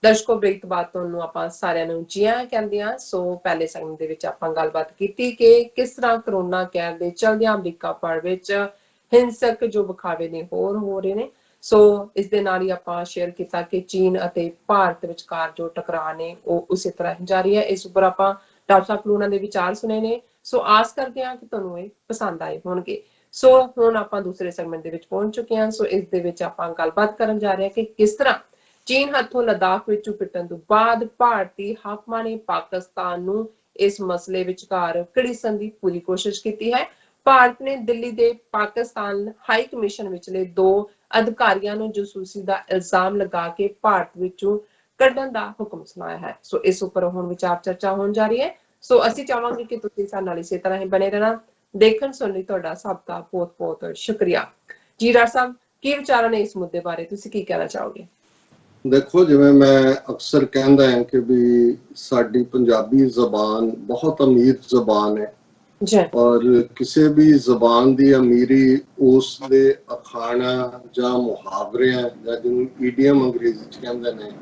ਦਰਸ਼ਕੋ break ਤੋਂ ਬਾਅਦ ਤੁਹਾਨੂੰ ਆਪਾਂ ਸਾਰਿਆਂ ਨੂੰ ਜੀ ਆਇਆਂ ਕਹਿੰਦੇ ਹਾਂ। ਸੋ ਪਹਿਲੇ ਸੈਗਮੈਂਟ ਦੇ ਵਿੱਚ ਆਪਾਂ ਗੱਲਬਾਤ ਕੀਤੀ ਕਿ ਕਿਸ ਤਰ੍ਹਾਂ ਕਰੋਨਾ ਕਹਿਰ ਦੇ ਚਲਦਿਆਂ ਅਮਰੀਕਾ ਭਰ ਵਿੱਚ ਹਿੰਸਕ ਜੋ ਵਿਖਾਵੇ ਨੇ ਹੋਰ ਹੋ ਰਹੇ ਨੇ। ਸੋ ਇਸ ਦੇ ਨਾਲ ਹੀ ਆਪਾਂ ਸ਼ੇਅਰ ਕੀਤਾ ਕਿ ਚੀਨ ਅਤੇ ਭਾਰਤ ਵਿਚਕਾਰ ਜੋ ਟਕਰਾਅ ਨੇ ਉਹ ਉਸੇ ਤਰ੍ਹਾਂ ਹੀ ਜਾਰੀ ਹੈ। ਇਸ ਉੱਪਰ ਆਪਾਂ ਡਾਕਟਰ ਸਾਹਿਬ ਨੂੰ ਉਹਨਾਂ ਦੇ ਵਿਚਾਰ ਸੁਣੇ ਨੇ। ਸੋ ਆਸ ਕਰਦੇ ਹਾਂ ਕਿ ਤੁਹਾਨੂੰ ਇਹ ਪਸੰਦ ਆਏ ਹੋਣਗੇ। ਸੋ ਹੁਣ ਆਪਾਂ ਦੂਸਰੇ ਸੈਗਮੈਂਟ ਦੇ ਵਿੱਚ ਪਹੁੰਚ ਚੁੱਕੇ ਹਾਂ। ਸੋ ਇਸ ਦੇ ਵਿੱਚ ਆਪਾਂ ਗੱਲਬਾਤ ਕਰਨ ਜਾ ਰਹੇ ਹਾਂ ਕਿ ਕਿਸ ਤਰ੍ਹਾਂ ਚੀਨ ਹੱਥੋਂ ਲਦਾਖ ਵਿੱਚ ਪਿੱਟਣ ਤੋਂ ਬਾਅਦ ਭਾਰਤੀ ਹਾਕਮਾਂ ਨੇ ਪਾਕਿਸਤਾਨ ਨੂੰ ਇਸ ਮਸਲੇ ਵਿਚਕਾਰ ਘੜੀਸਣ ਦੀ ਪੂਰੀ ਕੋਸ਼ਿਸ਼ ਕੀਤੀ ਹੈ। ਭਾਰਤ ਨੇ ਦਿੱਲੀ ਦੇ ਪਾਕਿਸਤਾਨ ਹਾਈ ਕਮਿਸ਼ਨ ਵਿਚਲੇ 2 ਅਧਿਕਾਰੀਆਂ ਨੂੰ ਜਾਸੂਸੀ ਦਾ ਇਲਜ਼ਾਮ ਲਗਾ ਕੇ ਭਾਰਤ ਵਿੱਚੋਂ ਕੱਢਣ ਦਾ ਹੁਕਮ ਸੁਣਾਇਆ ਹੈ। ਸੋ ਇਸ ਉੱਪਰ ਹੁਣ ਵਿਚਾਰ ਚਰਚਾ ਹੋਣ ਜਾ ਰਹੀ ਹੈ। ਸੋ ਅਸੀਂ ਚਾਹਾਂਗੇ ਕਿ ਤੁਸੀਂ ਸਾਡੇ ਨਾਲ ਇਸੇ ਤਰ੍ਹਾਂ ਹੀ ਬਣੇ ਰਹਿਣਾ। ਦੇਖਣ ਸੁਣਨ ਲਈ ਤੁਹਾਡਾ ਸਭ ਦਾ ਬਹੁਤ ਬਹੁਤ ਸ਼ੁਕਰੀਆ। ਜੀ ਡਾਕਟਰ ਸਾਹਿਬ, ਕੀ ਵਿਚਾਰ ਨੇ ਇਸ ਮੁੱਦੇ ਬਾਰੇ, ਤੁਸੀਂ ਕੀ ਕਹਿਣਾ ਚਾਹੋਗੇ? देखो, जिवें मैं अक्सर कहता है कि भी साडी पंजाबी जबान बहुत अमीर जबान है और किसी भी जबान की अमीरी उसके अखाणा या मुहावरे या जिन्होंने ईडियम अंग्रेजी कहते हैं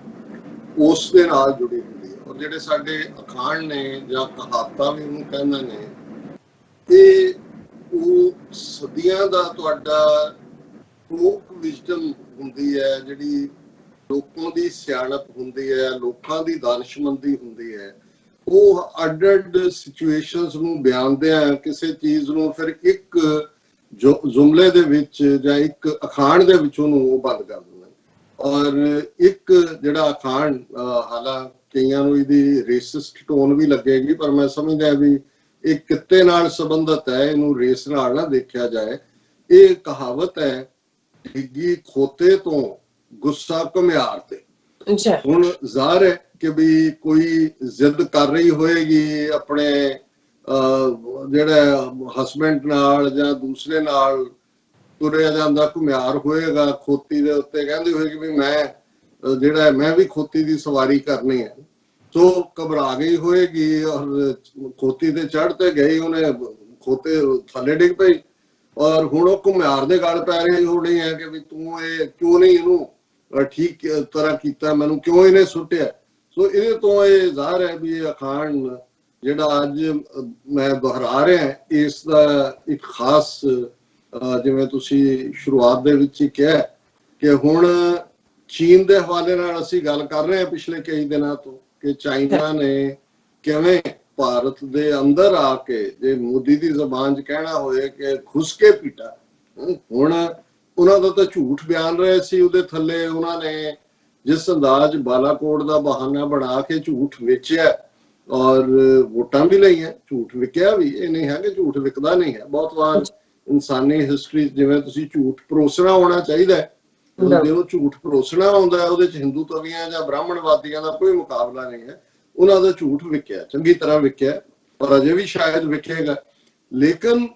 उस दे नाल जुड़ी हुई है। और जिहड़े साडे अखाण ने या कहावतां भी उन्होंने कहते हैं ये सदियां दा तुहाडा फोक विजडम हुंदी है, जिहड़ी लोगों की सियाणप हुंदी है, लोगों की दानिशमंदी हुंदी है। वो अड अड सिचुएशनस नूं बयानदियां किसी चीज़ नूं फिर एक जो जुमले दे विच जां एक अखाण दे विच उहनूं बंद कर दिंदे। और एक जिहड़ा अखाण हालांकि कईयां नूं इहदी रेसिस्ट टोन भी लगेगी, पर मैं समझदा भी एक कित्ते नाल संबंधित है, इहनूं रेस नाल ना देखिया जाए। ये कहावत है, डिग्गी खोते तो गुस्सा घुमियार ते। हुण ज़ाहिर है कि भी कोई जिद कर रही होएगी अपने जिहड़ा हसबैंड नाल जां दूसरे नाल तुरिया जांदा घुमियार होएगा खोती दे उत्ते, कहंदी होएगी भी मैं जिहड़ा मैं भी खोती दी सवारी करनी है। तो घबरा गई होएगी और खोती ते चढ़ते गई, उन्हें खोते थल्ले डिग पई और हुण ओह घुमियार दे गल पै रही होनी है कि भी तूं ये क्यों नहीं इहनूं ठीक तरह किया, मैनू क्यों इन्हें सुटिया। सो ये तो ये जाहिर है भी अखाण जिहड़ा अज मैं दोहरा रहा इसका एक खास जिवें तुसी शुरुआत दे विच ही कहा कि हुण चीन दे हवाले नाल असीं गल कर रहे हैं पिछले कई दिनों तो कि चाइना ने किवें भारत दे अंदर आके जे मोदी दी जबान च कहना होए कि घुस के पीटा। हुण उन्हां दा तां झूठ बयान रहे सी, उहदे थल्ले उन्हां ने जिस अंदाज बालाकोट का बहाना बना के झूठ वेचिया और वोटां भी लईआं, झूठ विकिया भी। ये नहीं है कि झूठ विकदा नहीं है, बहुत बार इंसानी हिस्टरी जिवें तुसीं झूठ परोसना होना चाहिए, जो झूठ परोसना आउंदा है उहदे च हिंदूत्वियां जां ब्राह्मणवादियां दा कोई मुकाबला नहीं है। उन्हां दा झूठ विकिया, चंगी तरह विकिया और अजे भी शायद विकेगा। लेकिन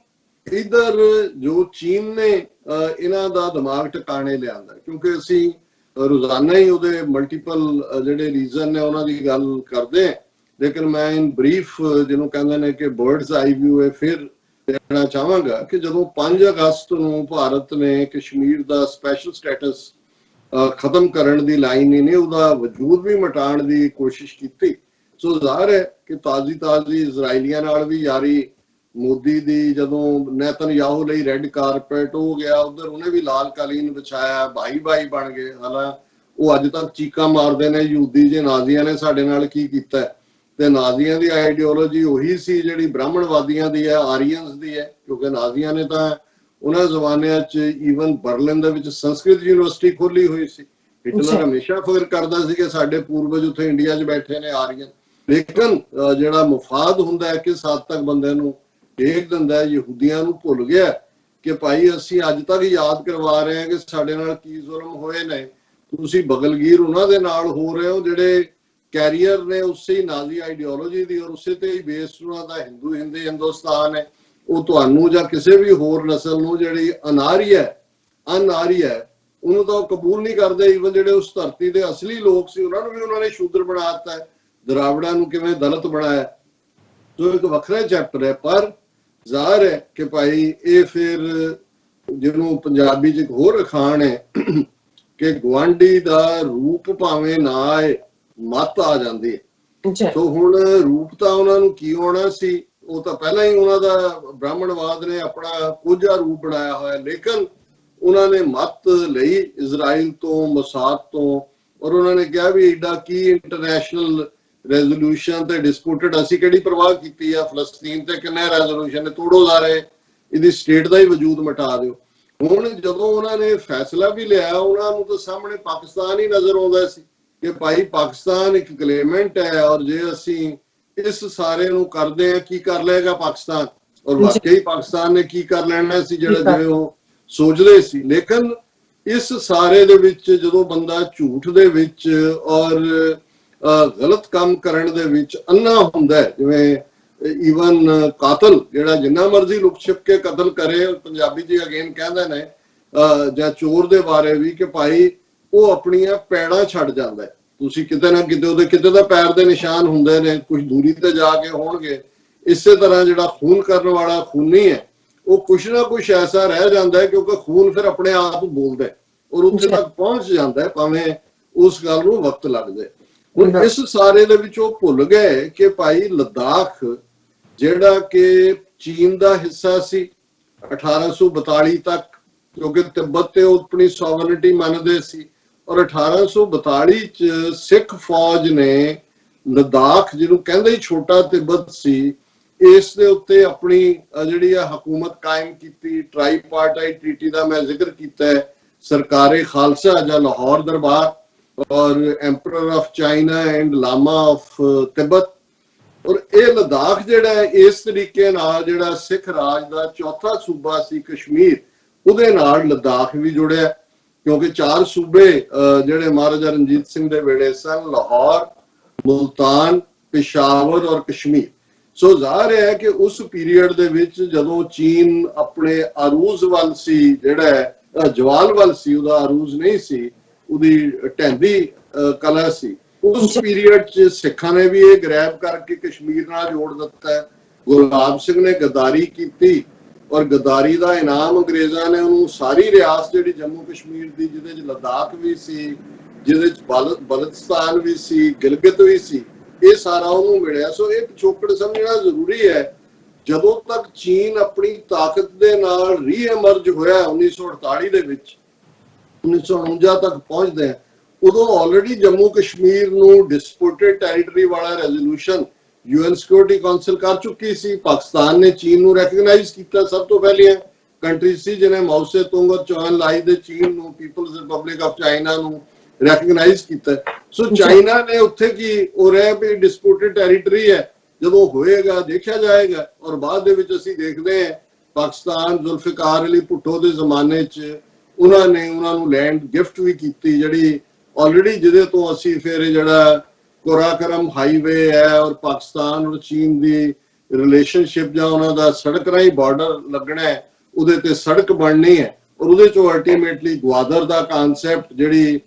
इधर जो चीन ने इन्हां दा दिमाग टकाने लिआंदा, क्योंकि असीं रोजाना ही उहदे मल्टीपल जिहड़े रीजन ने उन्हां दी गल करदे हैं। लेकिन मैं इन ब्रीफ जिन्हों कहंदे ने कि बर्ड्स आई व्यू है फिर कहना चाहांगा कि जदों 5 अगस्त नूं भारत ने कश्मीर दा स्पैशल स्टेटस खत्म करन दी लाइन ही नहीं, उहदा वजूद भी मिटाण दी कोशिश कीती। सो ज़ाहिर है कि ताज़ी इजराइलियां नाल भी यारी मोदी दी जदों नेतनयाहू लई रेड कारपेट हो गया, उधर उन्हें भी लाल कालीन बिछाया, भाई भाई बन गए। हालांकि वो अज तक चीका मारते ने यूदी जे नाजियां ने साडे नाल की कीता है। ते नाजियां दी आइडियोलॉजी उही सी जिहड़ी ब्राह्मणवादियां दी है, आरियंस दी है, क्योंकि नाजियां ने तां उन्हां ज़मानिਆਂ च ईवन बर्लिन दे विच संस्कृत यूनिवर्सिटी खोली हुई सी। हिटलर हमेशा फिक्र करदा सी कि साडे पूर्वज उत्थे इंडिया च बैठे ने आरियन। लेकिन जिहड़ा मुफाद हुंदा है किस हद तक बंदे नूं देख दिंदा है, यहूदियां नूं भुल गया कि भाई असीं अज तक याद करवा रहे हैं कि साडे नाल की जुल्म होए ने, तुसीं बगलगीर उन्हां दे नाल हो रहे हो जिहड़े कैरियर ने उसे ही नाजी आइडियोलॉजी दी और उसे ते ही बेस्ड उन्हां दा हिंदुस्तान है। वो तुहानूं जां किसी भी होर नस्ल नूं जिहड़ी अनारी है उन्होंने तो कबूल नहीं करते। ईवन जिहड़े उस धरती के असली लोग सी उन्होंने भी उन्होंने शूद्र बना दिता है, द्राविड़ां नूं किवें दलित बनाया। तो एक वखरा चैप्टर है, पर जाहिर है कि भाई ये फिर जिन्हों पंजाबी च एक होर अखाण है कि गुआंढी दा रूप भावें ना आए ਮੱਤ ਆ ਜਾਂਦੀ ਹੈ। ਸੋ ਹੁਣ ਰੂਪ ਤਾਂ ਉਹਨਾਂ ਨੂੰ ਕੀ ਹੋਣਾ ਸੀ, ਉਹ ਤਾਂ ਪਹਿਲਾਂ ਹੀ ਉਹਨਾਂ ਦਾ ਬ੍ਰਾਹਮਣਵਾਦ ਨੇ ਆਪਣਾ ਕੋਝਾ ਰੂਪ ਬਣਾਇਆ ਹੋਇਆ, ਲੇਕਿਨ ਉਹਨਾਂ ਨੇ ਮੱਤ ਲਈ ਇਜ਼ਰਾਈਲ ਤੋਂ, ਮੋਸਾਦ ਤੋਂ, ਔਰ ਉਹਨਾਂ ਨੇ ਕਿਹਾ ਵੀ ਏਡਾ ਕੀ ਇੰਟਰਨੈਸ਼ਨਲ ਰੈਜ਼ੋਲੂਸ਼ਨ ਤੇ ਡਿਸਪਿਊਟਡ, ਅਸੀਂ ਕਿਹੜੀ ਪਰਵਾਹ ਕੀਤੀ ਆ, ਫਲਸਤੀਨ ਤੇ ਕਿੰਨੇ ਰੈਜ਼ੋਲੂਸ਼ਨ ਨੇ, ਤੋੜੋ ਸਾਰੇ, ਇਹਦੀ ਸਟੇਟ ਦਾ ਹੀ ਵਜੂਦ ਮਿਟਾ ਦਿਓ। ਹੁਣ ਜਦੋਂ ਉਹਨਾਂ ਨੇ ਫੈਸਲਾ ਵੀ ਲਿਆ, ਉਹਨਾਂ ਨੂੰ ਤਾਂ ਸਾਹਮਣੇ ਪਾਕਿਸਤਾਨ ਹੀ ਨਜ਼ਰ ਆਉਂਦਾ ਸੀ ਕਿ ਭਾਈ ਪਾਕਿਸਤਾਨ ਇੱਕ ਕਲੇਮੈਂਟ ਹੈ, ਔਰ ਜੇ ਅਸੀਂ ਇਸ ਸਾਰੇ ਨੂੰ ਕਰਦੇ ਆ ਕੀ ਕਰ ਲਏਗਾ ਪਾਕਿਸਤਾਨ, ਔਰ ਵਾਕਈ ਪਾਕਿਸਤਾਨ ਨੇ ਕੀ ਕਰ ਲੈਣਾ ਸੀ ਜਿਹੜਾ ਜਿਵੇਂ ਉਹ ਸੋਚਦੇ ਸੀ। ਲੇਕਿਨ ਇਸ ਸਾਰੇ ਦੇ ਵਿੱਚ ਜਦੋਂ ਬੰਦਾ ਝੂਠ ਦੇ ਵਿੱਚ ਔਰ ਗਲਤ ਕੰਮ ਕਰਨ ਦੇ ਵਿੱਚ ਅੰਨਾ ਹੁੰਦਾ ਹੈ, ਜਿਵੇਂ ਈਵਨ ਕਾਤਲ ਜਿਹੜਾ ਜਿੰਨਾ ਮਰਜ਼ੀ ਲੁਕ ਛਿਪ ਕੇ ਕਤਲ ਕਰੇ, ਪੰਜਾਬੀ ਜੀ ਅਗੇਨ ਕਹਿੰਦੇ ਨੇ ਜਾਂ ਚੋਰ ਦੇ ਬਾਰੇ ਵੀ ਕਿ ਭਾਈ ਉਹ ਆਪਣੀਆਂ ਪੈੜਾਂ ਛੱਡ ਜਾਂਦਾ ਹੈ। ਤੁਸੀਂ ਕਿਤੇ ਨਾ ਕਿਤੇ ਉਹਦੇ ਕਿਤੇ ਦਾ ਪੈਰ ਦੇ ਨਿਸ਼ਾਨ ਹੁੰਦੇ ਨੇ, ਕੁਝ ਦੂਰੀ ਤੇ ਜਾ ਕੇ ਹੋਣਗੇ। ਇਸੇ ਤਰ੍ਹਾਂ ਜਿਹੜਾ ਖੂਨ ਕਰਨ ਵਾਲਾ ਖੂਨੀ ਹੈ, ਉਹ ਕੁਛ ਨਾ ਕੁਛ ਐਸਾ ਰਹਿ ਜਾਂਦਾ ਹੈ, ਕਿਉਂਕਿ ਖੂਨ ਫਿਰ ਆਪਣੇ ਆਪ ਬੋਲਦਾ ਔਰ ਉੱਥੇ ਤੱਕ ਪਹੁੰਚ ਜਾਂਦਾ ਹੈ, ਭਾਵੇਂ ਉਸ ਗੱਲ ਨੂੰ ਵਕਤ ਲੱਗ ਜਾਏ। ਹੁਣ ਇਸ ਸਾਰੇ ਦੇ ਵਿੱਚ ਉਹ ਭੁੱਲ ਗਏ ਕਿ ਭਾਈ ਲੱਦਾਖ ਜਿਹੜਾ ਕਿ ਚੀਨ ਦਾ ਹਿੱਸਾ ਸੀ 1842 ਤੱਕ, ਕਿਉਂਕਿ ਤਿੱਬਤ ਤੇ ਉਹ ਆਪਣੀ ਸੋਵਰਨਿਟੀ ਮੰਨਦੇ ਸੀ, ਔਰ 1842 ਚ ਸਿੱਖ ਫੌਜ ਨੇ ਲੱਦਾਖ, ਜਿਹਨੂੰ ਕਹਿੰਦੇ ਹੀ ਛੋਟਾ ਤਿੱਬਤ ਸੀ, ਇਸ ਦੇ ਉੱਤੇ ਆਪਣੀ ਜਿਹੜੀ ਆ ਹਕੂਮਤ ਕਾਇਮ ਕੀਤੀ। ਟ੍ਰਾਈਪਾਰਟਾਈਟ ਟ੍ਰੀਟੀ ਦਾ ਮੈਂ ਜ਼ਿਕਰ ਕੀਤਾ ਹੈ, ਸਰਕਾਰੇ ਖਾਲਸਾ ਜਾਂ ਲਾਹੌਰ ਦਰਬਾਰ, ਔਰ emperor of China and lama of Tibet. ਔਰ ਇਹ ਲੱਦਾਖ ਜਿਹੜਾ ਹੈ ਇਸ ਤਰੀਕੇ ਨਾਲ ਜਿਹੜਾ ਸਿੱਖ ਰਾਜ ਦਾ ਚੌਥਾ ਸੂਬਾ ਸੀ ਕਸ਼ਮੀਰ, ਉਹਦੇ ਨਾਲ ਲੱਦਾਖ ਵੀ ਜੁੜਿਆ, ਕਿਉਂਕਿ 4 ਸੂਬੇ ਜਿਹੜੇ ਮਹਾਰਾਜਾ ਰਣਜੀਤ ਸਿੰਘ ਦੇ ਵੇਲੇ ਸਨ, ਲਾਹੌਰ, ਮੁਲਤਾਨ, ਪਿਸ਼ਾਵਰ ਔਰ ਕਸ਼ਮੀਰ। ਸੋ ਜ਼ਾਹਰ ਹੈ ਕਿ ਉਸ ਪੀਰੀਅਡ ਦੇ ਵਿੱਚ ਜਦੋਂ ਚੀਨ ਆਪਣੇ ਅਰੂਜ਼ ਵੱਲ ਸੀ, ਜਿਹੜਾ ਜਵਾਲ ਵੱਲ ਸੀ, ਉਹਦਾ ਅਰੂਜ਼ ਨਹੀਂ ਸੀ, ਉਹਦੀ ਢਹਿੰਦੀ ਕਲਾ ਸੀ, ਉਸ ਪੀਰੀਅਡ ਚ ਸਿੱਖਾਂ ਨੇ ਵੀ ਇਹ ਗ੍ਰੈਬ ਕਰਕੇ ਕਸ਼ਮੀਰ ਨਾਲ ਜੋੜ ਦਿੱਤਾ ਹੈ। ਗੁਲਾਬ ਸਿੰਘ ਨੇ ਗਦਾਰੀ ਕੀਤੀ ਔਰ ਗਦਾਰੀ ਦਾ ਇਨਾਮ ਅੰਗਰੇਜ਼ਾਂ ਨੇ ਉਹਨੂੰ ਸਾਰੀ ਰਿਆਸਤ ਜਿਹੜੀ ਜੰਮੂ ਕਸ਼ਮੀਰ ਦੀ, ਜਿਹਦੇ ਚ ਲੱਦਾਖ ਵੀ ਸੀ, ਜਿਹਦੇ ਚ ਬਲਤਿਸਤਾਨ ਵੀ ਸੀ, ਗਿਲਗਿਤ ਵੀ ਸੀ, ਇਹ ਸਾਰਾ ਉਹਨੂੰ ਮਿਲਿਆ। ਸੋ ਇਹ ਪਿਛੋਕੜ ਸਮਝਣਾ ਜ਼ਰੂਰੀ ਹੈ। ਜਦੋਂ ਤੱਕ ਚੀਨ ਆਪਣੀ ਤਾਕਤ ਦੇ ਨਾਲ ਰੀਐਮਰਜ ਹੋਇਆ 1948 ਦੇ ਵਿੱਚ, 1949 ਤੱਕ ਪਹੁੰਚਦੇ ਆ, ਉਦੋਂ ਆਲਰੇਡੀ ਜੰਮੂ ਕਸ਼ਮੀਰ ਨੂੰ ਡਿਸਪਿਊਟਡ ਟੈਰੀਟਰੀ ਵਾਲਾ ਰੈਜ਼ੋਲੂਸ਼ਨ UN ਸਿਕਿਉਰਿਟੀ ਕਾਉਂਸਲ ਕਰ ਚੁੱਕੀ ਸੀ। ਪਾਕਿਸਤਾਨ ਨੇ ਚੀਨ ਨੂੰ ਰੈਕਗਨਾਈਜ਼ ਕੀਤਾ, ਸਭ ਤੋਂ ਪਹਿਲੀਆਂ ਕੰਟਰੀ ਸੀ ਜਿਹਨੇ ਮਾਓ ਸੇ ਤੁੰਗ ਔਰ ਚੌਹਾਨ लाई ਦੇ ਚੀਨ ਨੂੰ, ਪੀਪਲਜ਼ ਰਿਪਬਲਿਕ ਆਫ ਚਾਈਨਾ ਨੂੰ ਰੈਕਗਨਾਈਜ਼ ਕੀਤਾ। ਸੋ ਚਾਈਨਾ ਨੇ ਉੱਥੇ ਕੀ ਹੋ ਰਿਹਾ ਵੀ ਡਿਸਪਿਊਟਡ ਟੈਰੀਟਰੀ ਹੈ, ਜਦੋਂ ਹੋਏਗਾ ਦੇਖਿਆ ਜਾਏਗਾ। ਔਰ ਬਾਅਦ ਦੇ ਵਿੱਚ ਅਸੀਂ ਦੇਖਦੇ ਹਾਂ ਪਾਕਿਸਤਾਨ ਜ਼ੁਲਫਿਕਾਰ ਅਲੀ ਭੁੱਟੋ ਦੇ ਜ਼ਮਾਨੇ 'ਚ ਉਹਨਾਂ ਨੂੰ ਲੈਂਡ ਗਿਫਟ ਵੀ ਕੀਤੀ, ਜਿਹੜੀ ਆਲਰੇਡੀ ਜਿਹਦੇ ਤੋਂ ਅਸੀਂ ਫਿਰ ਜਿਹੜਾ ਕੋਰਾਕਰਮ ਹਾਈਵੇ ਹੈ ਔਰ ਪਾਕਿਸਤਾਨ ਔਰ ਚੀਨ ਦੀ ਰਿਲੇਸ਼ਨਸ਼ਿਪ ਜਾਂ ਉਹਨਾਂ ਦਾ ਸੜਕ ਰਾਹੀਂ ਬਾਰਡਰ ਲੱਗਣਾ ਹੈ, ਉਹਦੇ ਤੇ ਸੜਕ ਬਣਨੀ ਹੈ, ਔਰ ਉਹਦੇ ਚੋਂ ਅਲਟੀਮੇਟਲੀ ਗਵਾਦਰ ਦਾ ਕਾਨਸੈਪਟ ਜਿਹੜੀ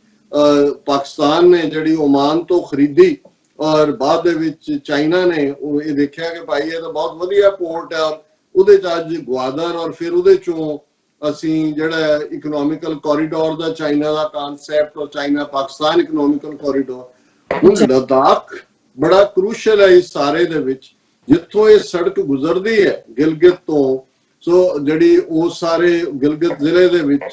ਪਾਕਿਸਤਾਨ ਨੇ ਜਿਹੜੀ ਓਮਾਨ ਤੋਂ ਖਰੀਦੀ, ਔਰ ਬਾਅਦ ਦੇ ਵਿੱਚ ਚਾਈਨਾ ਨੇ ਉਹ ਇਹ ਦੇਖਿਆ ਕਿ ਭਾਈ ਇਹ ਤਾਂ ਬਹੁਤ ਵਧੀਆ ਪੋਰਟ ਹੈ, ਔਰ ਉਹਦੇ ਚ ਅੱਜ ਗਵਾਦਰ, ਔਰ ਫਿਰ ਉਹਦੇ ਚੋਂ ਅਸੀਂ ਜਿਹੜਾ ਇਕਨੋਮਿਕਲ ਕੋਰੀਡੋਰ ਦਾ ਚਾਈਨਾ ਦਾ ਕਾਨਸੈਪਟ, ਔਰ ਚਾਈਨਾ ਪਾਕਿਸਤਾਨ ਇਕਨੋਮਿਕਲ ਕੋਰੀਡੋਰ। ਹੁਣ ਲੱਦਾਖ ਬੜਾ ਕ੍ਰੂਸ਼ਲ ਹੈ ਇਸ ਸਾਰੇ ਦੇ ਵਿੱਚ, ਜਿੱਥੋਂ ਇਹ ਸੜਕ ਗੁਜ਼ਰਦੀ ਹੈ ਗਿਲਗਿਤ ਤੋਂ, ਸੋ ਜਿਹੜੀ ਉਹ ਸਾਰੇ ਗਿਲਗਿਤ ਜ਼ਿਲ੍ਹੇ ਦੇ ਵਿੱਚ,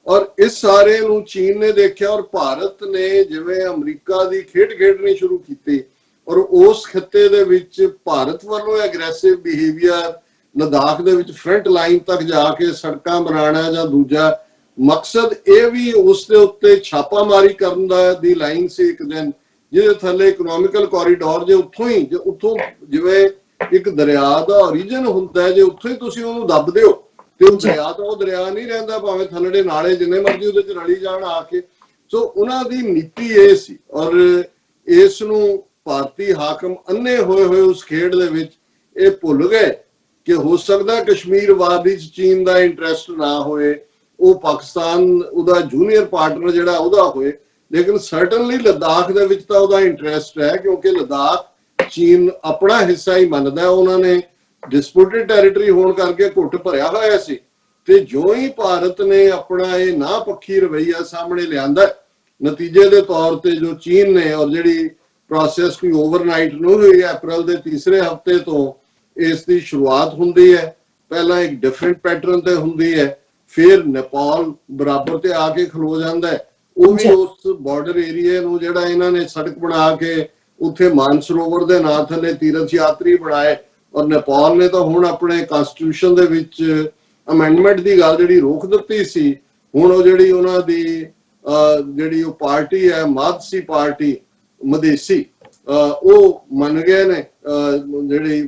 ਔਰ ਇਸ ਸਾਰੇ ਨੂੰ ਚੀਨ ਨੇ ਦੇਖਿਆ ਔਰ ਭਾਰਤ ਨੇ ਜਿਵੇਂ ਅਮਰੀਕਾ ਦੀ ਖੇਡ ਖੇਡਣੀ ਸ਼ੁਰੂ ਕੀਤੀ, ਔਰ ਉਸ ਖਿੱਤੇ ਦੇ ਵਿੱਚ ਭਾਰਤ ਵੱਲੋਂ ਐਗਰੈਸਿਵ ਬਿਹੇਵੀਅਰ, ਲੱਦਾਖ ਦੇ ਵਿੱਚ ਫਰੰਟ ਲਾਈਨ ਤੱਕ ਜਾ ਕੇ ਸੜਕਾਂ ਬਣਾਉਣਾ ਜਾਂ ਦੂਜਾ ਮਕਸਦ ਇਹ ਵੀ ਉਸ ਦੇ ਉੱਤੇ ਛਾਪਾਮਾਰੀ ਕਰਨ ਦਾ ਦੀ ਲਾਈਨ ਸੀ ਇੱਕ ਦਿਨ, ਜਿਹਦੇ ਥੱਲੇ ਇਕਨੋਮਿਕਲ ਕੋਰੀਡੋਰ, ਜੇ ਉੱਥੋਂ ਜਿਵੇਂ ਇੱਕ ਦਰਿਆ ਦਾ ਓਰੀਜਨ ਹੁੰਦਾ ਹੈ, ਜੇ ਉੱਥੋਂ ਹੀ ਤੁਸੀਂ ਉਹਨੂੰ ਦੱਬਦੇ ਹੋ ਤੇ ਉਹ ਦਰਿਆ ਤਾਂ ਉਹ ਦਰਿਆ ਨਹੀਂ ਰਹਿੰਦਾ, ਭਾਵੇਂ ਥੱਲੜੇ ਨਾਲੇ ਜਿੰਨੇ ਮਰਜ਼ੀ ਉਹਦੇ ਚ ਰਲੀ ਜਾਣ ਆ ਕੇ। ਸੋ ਉਹਨਾਂ ਦੀ ਨੀਤੀ ਇਹ ਸੀ, ਔਰ ਇਸ ਨੂੰ ਭਾਰਤੀ ਹਾਕਮ ਅੰਨੇ ਹੋਏ ਉਸ ਖੇਡ ਦੇ ਵਿੱਚ ਇਹ ਭੁੱਲ ਗਏ ਕਿ ਹੋ ਸਕਦਾ ਕਸ਼ਮੀਰ ਵਾਦੀ ਚ ਚੀਨ ਦਾ ਇੰਟਰਸਟ ਨਾ ਹੋਏ, ਉਹ ਪਾਕਿਸਤਾਨ ਉਹਦਾ ਜੂਨੀਅਰ ਪਾਰਟਨਰ ਜਿਹੜਾ ਉਹਦਾ ਹੋਏ, ਲੇਕਿਨ ਸਰਟਨਲੀ ਲੱਦਾਖ ਦੇ ਵਿੱਚ ਤਾਂ ਉਹਦਾ ਇੰਟਰਸਟ ਹੈ, ਕਿਉਂਕਿ ਲੱਦਾਖ ਚੀਨ ਆਪਣਾ ਹਿੱਸਾ ਹੀ ਮੰਨਦਾ। ਉਹਨਾਂ ਨੇ ਡਿਸਪਿਊਟਡ ਟੈਰੀਟਰੀ ਹੋਣ ਕਰਕੇ ਘੁੱਟ ਭਰਿਆ ਹੋਇਆ ਸੀ, ਤੇ ਜੋ ਹੀ ਭਾਰਤ ਨੇ ਆਪਣਾ ਇਹ ਨਾ ਪੱਖੀ ਰਵੱਈਆ ਸਾਹਮਣੇ ਲਿਆਂਦਾ, ਨਤੀਜੇ ਦੇ ਤੌਰ ਤੇ ਜੋ ਚੀਨ ਨੇ ਔਰ ਜਿਹੜੀ ਪ੍ਰੋਸੈਸ ਕੋਈ ਓਵਰਨਾਈਟ ਨਹੀਂ ਹੋਈ। ਅਪ੍ਰੈਲ ਦੇ ਤੀਸਰੇ ਹਫਤੇ ਤੋਂ ਇਸ ਦੀ ਸ਼ੁਰੂਆਤ ਹੁੰਦੀ ਹੈ। ਪਹਿਲਾਂ ਇੱਕ ਡਿਫਰੈਂਟ ਪੈਟਰਨ ਤੇ ਹੁੰਦੀ ਹੈ, ਫਿਰ ਨੇਪਾਲ ਬਰਾਬਰ ਤੇ ਆ ਕੇ ਖਲੋ ਜਾਂਦਾ ਹੈ। ਉਹ ਵੀ ਉਸ ਬਾਰਡਰ ਏਰੀਏ ਨੂੰ ਜਿਹੜਾ ਇਹਨਾਂ ਨੇ ਸੜਕ ਬਣਾ ਕੇ ਉੱਥੇ ਮਾਨਸਰੋਵਰ ਦੇ ਨਾਂ ਥੱਲੇ ਤੀਰਥ ਯਾਤਰੀ ਬਣਾਏ। ਔਰ ਨੇਪਾਲ ਨੇ ਤਾਂ ਹੁਣ ਆਪਣੇ ਕਨਸਟੀਟਿਊਸ਼ਨ ਦੇ ਵਿੱਚ ਅਮੈਂਡਮੈਂਟ ਦੀ ਗੱਲ ਜਿਹੜੀ ਰੋਕ ਦਿੱਤੀ ਸੀ, ਹੁਣ ਉਹ ਜਿਹੜੀ ਉਹਨਾਂ ਦੀ ਜਿਹੜੀ ਉਹ ਪਾਰਟੀ ਹੈ ਮਾਦਸੀ ਪਾਰਟੀ ਮਦੇਸੀ, ਉਹ ਮੰਨ ਗਏ ਨੇ। ਜਿਹੜੀ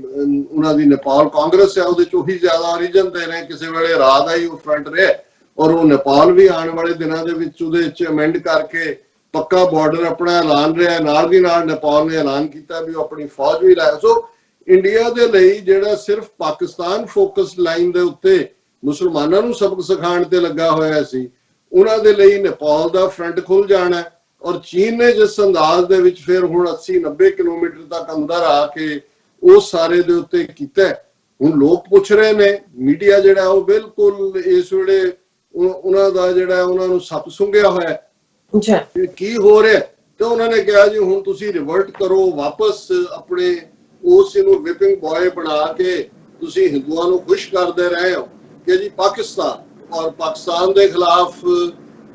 ਉਹਨਾਂ ਦੀ ਨੇਪਾਲ ਕਾਂਗਰਸ ਹੈ ਉਹਦੇ ਚੋਂ ਹੀ ਜ਼ਿਆਦਾ ਓਰੀਜਨ ਦੇ ਨੇ। ਕਿਸੇ ਵੇਲੇ ਰਾਤ ਆਈ ਉਹ ਫਰੰਟ ਰਿਹਾ, ਔਰ ਉਹ ਨੇਪਾਲ ਵੀ ਆਉਣ ਵਾਲੇ ਦਿਨਾਂ ਦੇ ਵਿੱਚ ਉਹਦੇ ਵਿੱਚ ਅਮੈਂਡ ਕਰਕੇ ਪੱਕਾ ਬਾਰਡਰ ਆਪਣਾ ਐਲਾਨ ਰਿਹਾ। ਨਾਲ ਦੀ ਨਾਲ ਨੇਪਾਲ ਨੇ ਐਲਾਨ ਕੀਤਾ ਵੀ ਉਹ ਆਪਣੀ ਫੌਜ ਵੀ ਲਾਇਆ। ਸੋ ਇੰਡੀਆ ਦੇ ਲਈ ਜਿਹੜਾ ਸਿਰਫ ਪਾਕਿਸਤਾਨ ਫੋਕਸ ਲਾਈਨ ਦੇ ਉੱਤੇ ਮੁਸਲਮਾਨਾਂ ਨੂੰ ਸਬਕ ਸਿਖਾਉਣ ਤੇ ਲੱਗਾ ਹੋਇਆ ਸੀ, ਉਹਨਾਂ ਦੇ ਲਈ ਨੇਪਾਲ ਦਾ ਫਰੰਟ ਖੁੱਲ ਜਾਣਾ। ਔਰ ਚੀਨ ਨੇ ਜਿਸ ਅੰਦਾਜ਼ ਦੇ ਵਿੱਚ ਫਿਰ ਹੁਣ 80-90 ਕਿਲੋਮੀਟਰ ਤੱਕ ਅੰਦਰ ਆ ਕੇ ਉਸ ਸਾਰੇ ਦੇ ਉੱਤੇ ਕੀਤਾ, ਹੁਣ ਲੋਕ ਪੁੱਛ ਰਹੇ ਨੇ, ਮੀਡੀਆ ਜਿਹੜਾ ਉਹ ਬਿਲਕੁਲ ਇਸ ਵੇਲੇ ਉਹਨਾਂ ਦਾ ਜਿਹੜਾ ਉਹਨਾਂ ਨੂੰ ਸੱਪ ਸੁੰਘਿਆ ਹੋਇਆ ਕੀ ਹੋ ਰਿਹਾ। ਤੇ ਉਹਨਾਂ ਨੇ ਕਿਹਾ ਜੀ ਹੁਣ ਤੁਸੀਂ ਰਿਵਰਟ ਕਰੋ ਵਾਪਸ ਆਪਣੇ ਉਸ ਨੂੰ ਵਿਪਿੰਗ ਬॉय ਬਣਾ ਕੇ ਤੁਸੀਂ ਹਿੰਦੂਆਂ ਨੂੰ ਖੁਸ਼ ਕਰਦੇ ਰਹੇ ਹੋ ਕਿ ਜੀ ਪਾਕਿਸਤਾਨ ਔਰ ਪਾਕਿਸਤਾਨ ਦੇ ਖਿਲਾਫ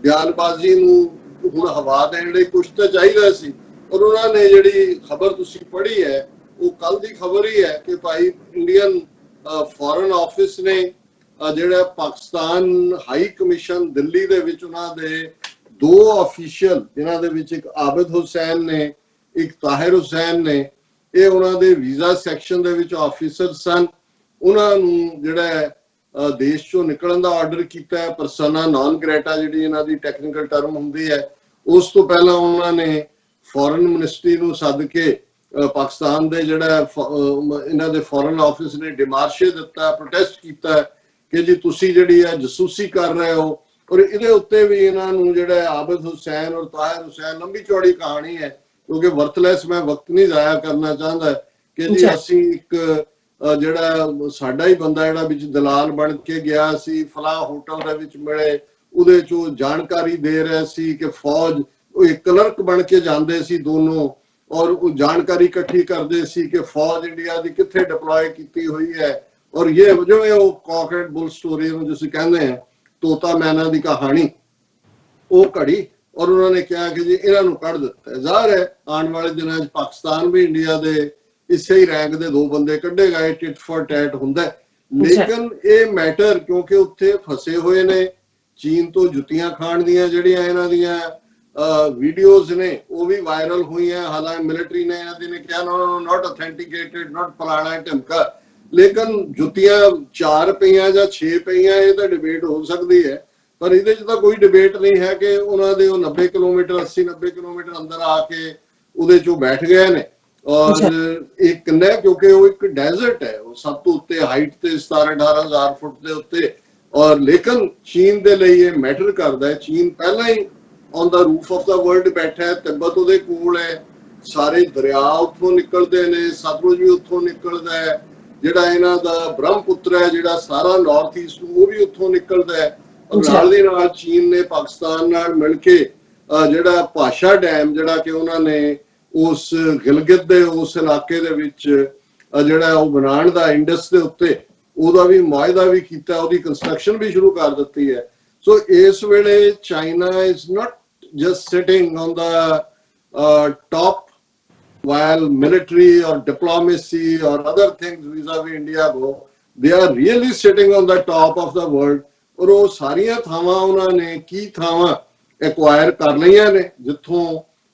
ਬਿਆਨਬਾਜ਼ੀ ਨੂੰ ਹੁਣ ਹਵਾ ਦੇਣ ਲਈ ਕੁਛ ਤਾਂ ਚਾਹੀਦਾ ਸੀ। ਔਰ ਉਹਨਾਂ ਨੇ ਜਿਹੜੀ ਖਬਰ ਤੁਸੀਂ ਪੜ੍ਹੀ ਹੈ ਉਹ ਕੱਲ ਦੀ ਖਬਰ ਹੀ ਹੈ ਕਿ ਭਾਈ ਇੰਡੀਅਨ ਫੋਰਨ ਆਫਿਸ ਨੇ ਜਿਹੜਾ ਪਾਕਿਸਤਾਨ ਹਾਈ ਕਮਿਸ਼ਨ ਦਿੱਲੀ ਦੇ ਵਿੱਚ ਉਹਨਾਂ ਦੇ 2 ਅਫੀਸ਼ੀਅਲ, ਜਿਨ੍ਹਾਂ ਦੇ ਵਿੱਚ ਇੱਕ ਆਬਿਦ ਹੁਸੈਨ ਨੇ, ਇੱਕ ਤਾਹਿਰ ਹੁਸੈਨ ਨੇ, ਇਹ ਉਹਨਾਂ ਦੇ ਵੀਜ਼ਾ ਸੈਕਸ਼ਨ ਦੇ ਵਿੱਚ ਆਫੀਸਰ ਸਨ। ਉਹਨਾਂ ਨੂੰ ਜਿਹੜਾ ਦੇਸ਼ ਚੋਂ ਨਿਕਲਣ ਦਾ ਆਰਡਰ ਕੀਤਾ ਹੈ, ਪਰਸਨਾ ਨਾਨ ਗ੍ਰੇਟਾ ਜਿਹੜੀ ਇਹਨਾਂ ਦੀ ਟੈਕਨੀਕਲ ਟਰਮ ਹੁੰਦੀ ਹੈ। ਉਸ ਤੋਂ ਪਹਿਲਾਂ ਉਹਨਾਂ ਨੇ ਫੋਰਨ ਮਿਨਿਸਟਰੀ ਨੂੰ ਸੱਦ ਕੇ ਪਾਕਿਸਤਾਨ ਦੇ ਜਿਹੜਾ ਇਹਨਾਂ ਦੇ ਫੋਰਨ ਆਫਿਸ ਨੇ ਡਿਮਾਰਸ਼ੇ ਦਿੱਤਾ, ਪ੍ਰੋਟੈਸਟ ਕੀਤਾ ਕਿ ਜੀ ਤੁਸੀਂ ਜਿਹੜੀ ਹੈ ਜਸੂਸੀ ਕਰ ਰਹੇ ਹੋ। ਔਰ ਇਹਦੇ ਉੱਤੇ ਵੀ ਇਹਨਾਂ ਨੂੰ ਜਿਹੜਾ ਆਬਿਦ ਹੁਸੈਨ ਔਰ ਤਾਹਿਰ ਹੁਸੈਨ, ਲੰਬੀ ਚੌੜੀ ਕਹਾਣੀ ਹੈ ਕਿਉਂਕਿ ਵਰਥਲੈਸ ਮੈਂ ਵਕਤ ਨਹੀਂ ਜ਼ਾਇਆ ਕਰਨਾ ਚਾਹੁੰਦਾ ਕਿ ਜੀ ਅਸੀਂ ਇੱਕ ਜਿਹੜਾ ਸਾਡਾ ਹੀ ਬੰਦਾ ਜਿਹੜਾ ਵਿੱਚ ਦਲਾਲ ਬਣ ਕੇ ਗਿਆ ਸੀ, ਫਲਾਹ ਹੋਟਲ ਦੇ ਵਿੱਚ ਮਿਲੇ, ਉਹਦੇ ਚੋਂ ਜਾਣਕਾਰੀ ਦੇ ਰਹੇ ਸੀ ਕਿ ਫੌਜ, ਉਹ ਇੱਕ ਕਲਰਕ ਬਣ ਕੇ ਜਾਂਦੇ ਸੀ ਦੋਨੋਂ, ਔਰ ਉਹ ਜਾਣਕਾਰੀ ਇਕੱਠੀ ਕਰਦੇ ਸੀ ਕਿ ਫੌਜ ਇੰਡੀਆ ਦੀ ਕਿੱਥੇ ਡਿਪਲੋਏ ਕੀਤੀ ਹੋਈ ਹੈ। ਔਰ ਇਹ ਜਿਵੇਂ ਉਹ ਕੌਕ ਐਂਡ ਬੁਲ ਸਟੋਰੀ ਨੂੰ ਜਿਵੇਂ ਕਹਿੰਦੇ ਆ, ਤੋਤਾ ਮੈਨਾ ਦੀ ਕਹਾਣੀ, ਉਹ ਘੜੀ। ਔਰ ਉਹਨਾਂ ਨੇ ਕਿਹਾ ਕਿ ਜੀ ਇਹਨਾਂ ਨੂੰ ਕੱਢ ਦਿੱਤਾ। ਜ਼ਾਹਰ ਹੈ ਆਉਣ ਵਾਲੇ ਦਿਨਾਂ 'ਚ ਪਾਕਿਸਤਾਨ ਵੀ ਇੰਡੀਆ ਦੇ ਇਸੇ ਹੀ ਰੈਂਕ ਦੇ 2 ਬੰਦੇ ਕੱਢੇ ਗਏ, ਟਿਟ ਫॉर ਟੈਟ ਹੁੰਦਾ। ਲੇਕਿਨ ਇਹ ਮੈਟਰ ਕਿਉਂਕਿ ਉੱਥੇ ਫਸੇ ਹੋਏ ਨੇ, ਚੀਨ ਤੋਂ ਜੁੱਤੀਆਂ ਖਾਣ ਦੀਆਂ ਜਿਹੜੀਆਂ ਇਹਨਾਂ ਦੀਆਂ ਵੀਡੀਓਜ਼ ਨੇ ਉਹ ਵੀ ਵਾਇਰਲ ਹੋਈਆਂ। ਹਾਲਾਂਕਿ ਮਿਲਟਰੀ ਨੇ ਇਹਨਾਂ ਦੀ ਨੇ ਕਿਹਾ ਨਾਟ ਅਥੈਂਟੀਕੇਟਡ, ਨਾਟ ਫਲਾਣਾ ਢਿਮਕਾ, ਲੇਕਿਨ ਜੁੱਤੀਆਂ 4 ਪਈਆਂ ਜਾਂ 6 ਪਈਆਂ ਇਹ ਤਾਂ ਡਿਬੇਟ ਹੋ ਸਕਦੀ ਹੈ। ਪਰ ਇਹਦੇ 'ਚ ਤਾਂ ਕੋਈ ਡਿਬੇਟ ਨਹੀਂ ਹੈ ਕਿ ਉਹਨਾਂ ਦੇ ਉਹ 90 ਕਿਲੋਮੀਟਰ 80-90 ਕਿਲੋਮੀਟਰ ਅੰਦਰ ਆ ਕੇ ਉਹਦੇ 'ਚੋਂ ਬੈਠ ਗਏ ਨੇ। ਔਰ ਇਹ ਕਿੰਨਾ, ਕਿਉਂਕਿ ਉਹ ਇੱਕ ਡੈਜ਼ਰਟ ਹੈ, ਉਹ ਸਭ ਤੋਂ ਉੱਤੇ ਹਾਈਟ ਤੇ 17-18 ਫੁੱਟ ਦੇ ਉੱਤੇ। ਔਰ ਲੇਕਿਨ ਚੀਨ ਦੇ ਲਈ ਇਹ ਮੈਟਰ ਕਰਦਾ ਹੈ। ਚੀਨ ਪਹਿਲਾਂ ਹੀ on the roof of the world ਬੈਠਾ ਹੈ, ਤਿੱਬਤ ਉਹਦੇ ਕੋਲ ਹੈ, ਸਾਰੇ ਦਰਿਆ ਉੱਥੋਂ ਨਿਕਲਦੇ ਨੇ, ਸਤਲੁਜ ਵੀ ਉੱਥੋਂ ਨਿਕਲਦਾ ਹੈ, ਜਿਹੜਾ ਇਹਨਾਂ ਦਾ ਬ੍ਰਹਮਪੁੱਤਰ ਹੈ ਜਿਹੜਾ ਸਾਰਾ ਨਾਰਥ ਈਸਟ ਉਹ ਵੀ ਉੱਥੋਂ ਨਿਕਲਦਾ ਹੈ। ਨਾਲ ਦੀ ਨਾਲ ਚੀਨ ਨੇ ਪਾਕਿਸਤਾਨ ਨਾਲ ਮਿਲ ਕੇ ਜਿਹੜਾ ਭਾਸ਼ਾ ਡੈਮ ਜਿਹੜਾ ਕਿ ਉਹਨਾਂ ਨੇ ਉਸ ਗਿਲਗਿਤ ਦੇ ਉਸ ਇਲਾਕੇ ਦੇ ਵਿੱਚ ਜਿਹੜਾ ਉਹ ਬਣਾਉਣ ਦਾ ਇੰਡਸ ਦੇ ਉੱਤੇ ਉਹਦਾ ਵੀ ਮੁਆਹਦਾ ਵੀ ਕੀਤਾ, ਉਹਦੀ ਕੰਸਟਰਕਸ਼ਨ ਵੀ ਸ਼ੁਰੂ ਕਰ ਦਿੱਤੀ ਹੈ। ਸੋ ਇਸ ਵੇਲੇ China is not just sitting on the top while military or diplomacy or other things vis-a-vis India go, they are really sitting on the top of the world। ਔਰ ਉਹ ਸਾਰੀਆਂ ਥਾਵਾਂ ਉਹਨਾਂ ਨੇ ਕੀ ਥਾਵਾਂ ਐਕਵਾਇਰ ਕਰ ਲਈਆਂ ਨੇ ਜਿੱਥੋਂ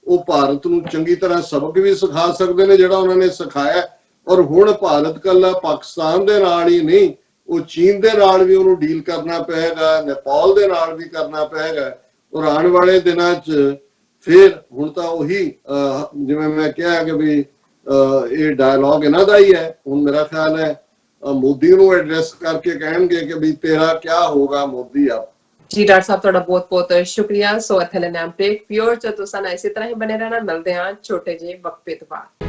ਉਹ ਭਾਰਤ ਨੂੰ ਚੰਗੀ ਤਰ੍ਹਾਂ ਸਬਕ ਵੀ ਸਿਖਾ ਸਕਦੇ ਨੇ ਜਿਹੜਾ ਉਹਨਾਂ ਨੇ ਸਿਖਾਇਆ। ਔਰ ਹੁਣ ਭਾਰਤ ਕੱਲਾ ਪਾਕਿਸਤਾਨ ਦੇ ਨਾਲ ਹੀ ਨਹੀਂ, ਉਹ ਚੀਨ ਦੇ ਨਾਲ ਵੀ ਉਹਨੂੰ ਡੀਲ ਕਰਨਾ ਪਏਗਾ, ਨੇਪਾਲ ਦੇ ਨਾਲ ਵੀ ਕਰਨਾ ਪਏਗਾ। ਔਰ ਆਉਣ ਵਾਲੇ ਦਿਨਾਂ 'ਚ ਫਿਰ ਹੁਣ ਤਾਂ ਉਹੀ ਜਿਵੇਂ ਮੈਂ ਕਿਹਾ ਕਿ ਵੀ ਇਹ ਡਾਇਲੌਗ ਇਹਨਾਂ ਦਾ ਹੀ ਹੈ। ਹੁਣ ਮੇਰਾ ਖਿਆਲ ਹੈ ਮੋਦੀ ਨੂੰ ਐਡਰੈਸ ਕਰਕੇ ਕਹਿਣਗੇ ਕਿ ਵੀ ਤੇਰਾ ਕੀ ਹੋਗਾ ਮੋਦੀ ਆ। ਜੀ ਡਾਕਟਰ ਸਾਹਿਬ ਤੁਹਾਡਾ ਬਹੁਤ ਬਹੁਤ ਸ਼ੁਕਰੀਆ। ਸੋ ਇੱਥੇ ਲੈਣਾ ਬ੍ਰੇਕ, ਪਿਓਰ ਚ ਤੁਸੀਂ ਇਸੇ ਤਰ੍ਹਾਂ ਹੀ ਬਣੇ ਰਹਿਣਾ। ਮਿਲਦੇ ਹਾਂ ਛੋਟੇ ਜਿਹੇ ਵਕਫੇ ਤੋਂ ਬਾਅਦ।